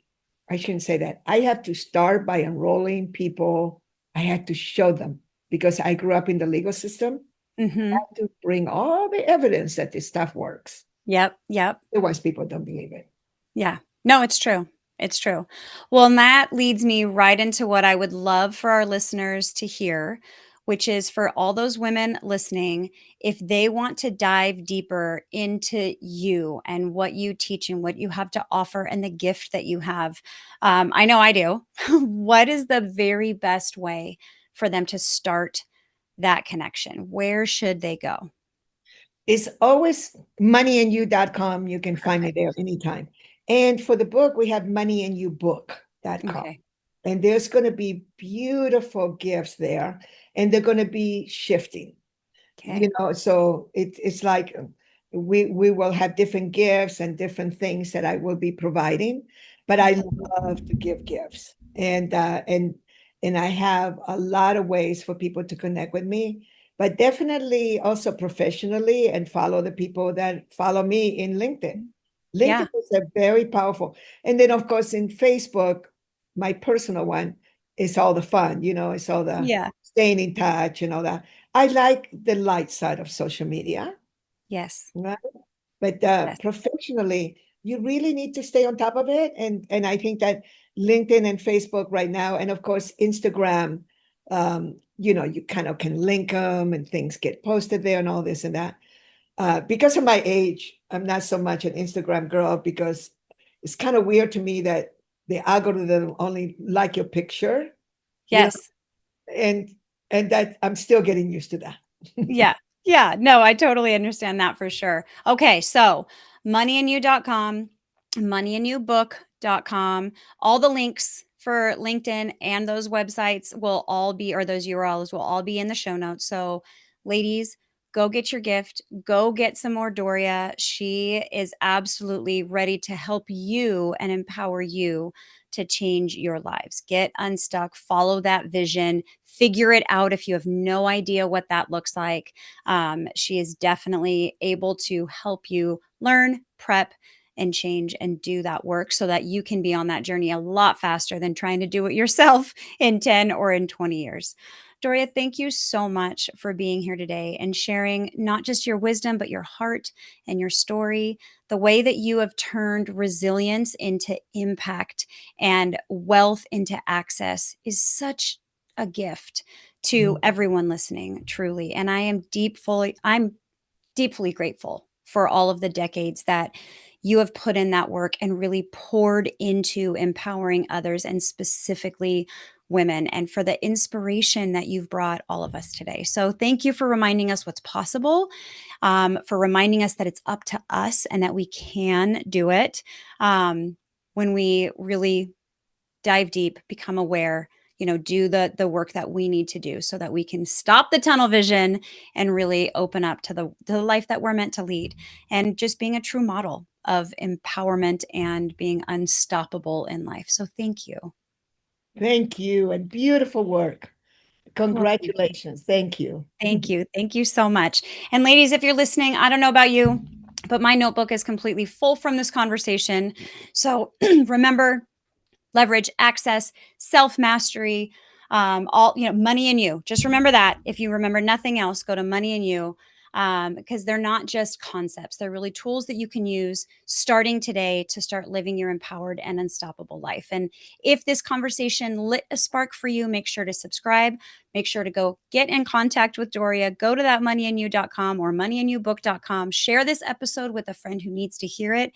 I shouldn't say that. I have to start by enrolling people. I had to show them because I grew up in the legal system. I Mhm. have to bring all the evidence that this stuff works. Yep, yep. Otherwise, people don't believe it. Yeah. No, it's true. It's true. Well, and that leads me right into what I would love for our listeners to hear, which is for all those women listening, if they want to dive deeper into you and what you teach and what you have to offer and the gift that you have. I know I do. What is the very best way for them to start that connection? Where should they go? It's always moneyandyou.com. You can find me there anytime. And for the book, we have moneyandyoubook.com. Okay. And there's going to be beautiful gifts there, and they're going to be shifting. Okay. So it's like we will have different gifts and different things that I will be providing, but I love to give gifts, and I have a lot of ways for people to connect with me, but definitely also professionally, and follow the people that follow me in LinkedIn. Yeah. LinkedIn is a very powerful, and then of course in Facebook, my personal one is all the fun, it's all the Yeah. staying in touch and all that. I like the light side of social media, Yes. right? But Yes. professionally, you really need to stay on top of it. And I think that LinkedIn and Facebook right now, and of course Instagram, you kind of can link them and things get posted there and all this and that. Because of my age, I'm not so much an Instagram girl, because it's kind of weird to me that the algorithm only like your picture, you know, Yes. and that I'm still getting used to that. Yeah. Yeah. No, I totally understand that for sure. Okay. So moneyandyou.com, moneyandyoubook.com, all the links for LinkedIn and those websites will all be, or those URLs will all be in the show notes. So ladies, go get your gift, go get some more Doria. She is absolutely ready to help you and empower you to change your lives. Get unstuck, follow that vision, figure it out if you have no idea what that looks like. She is definitely able to help you learn, prep, and change and do that work so that you can be on that journey a lot faster than trying to do it yourself in 10 or in 20 years. Doria, thank you so much for being here today and sharing not just your wisdom, but your heart and your story, the way that you have turned resilience into impact and wealth into access is such a gift to everyone listening, truly. And I'm deeply grateful for all of the decades that you have put in that work and really poured into empowering others, and specifically women, and for the inspiration that you've brought all of us today. So thank you for reminding us what's possible, for reminding us that it's up to us and that we can do it, when we really dive deep, become aware, do the work that we need to do so that we can stop the tunnel vision and really open up to the life that we're meant to lead, and just being a true model of empowerment and being unstoppable in life. So thank you. Thank you, and beautiful work. Well, thank you. Congratulations. Thank you. Thank you. Thank you so much. And ladies, if you're listening, I don't know about you, but my notebook is completely full from this conversation. So remember, leverage, access, self mastery, all, money and you. Just remember that. If you remember nothing else, go to money and you, because they're not just concepts. They're really tools that you can use starting today to start living your empowered and unstoppable life. And if this conversation lit a spark for you, make sure to subscribe. Make sure to go get in contact with Doria. Go to that moneyandyou.com or moneyandyoubook.com. Share this episode with a friend who needs to hear it.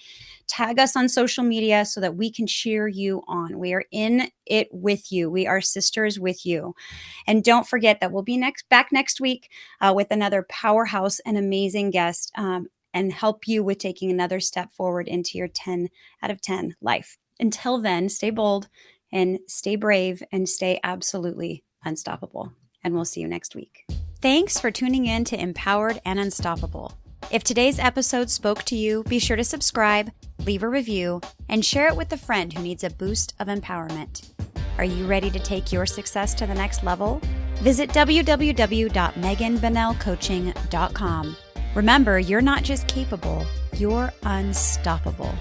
Tag us on social media so that we can cheer you on. We are in it with you. We are sisters with you. And don't forget that we'll be back next week with another powerhouse and amazing guest, and help you with taking another step forward into your 10 out of 10 life. Until then, stay bold and stay brave and stay absolutely unstoppable. And we'll see you next week. Thanks for tuning in to Empowered and Unstoppable. If today's episode spoke to you, be sure to subscribe, leave a review, and share it with a friend who needs a boost of empowerment. Are you ready to take your success to the next level? Visit www.meganbunnellcoaching.com. Remember, you're not just capable, you're unstoppable.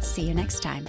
See you next time.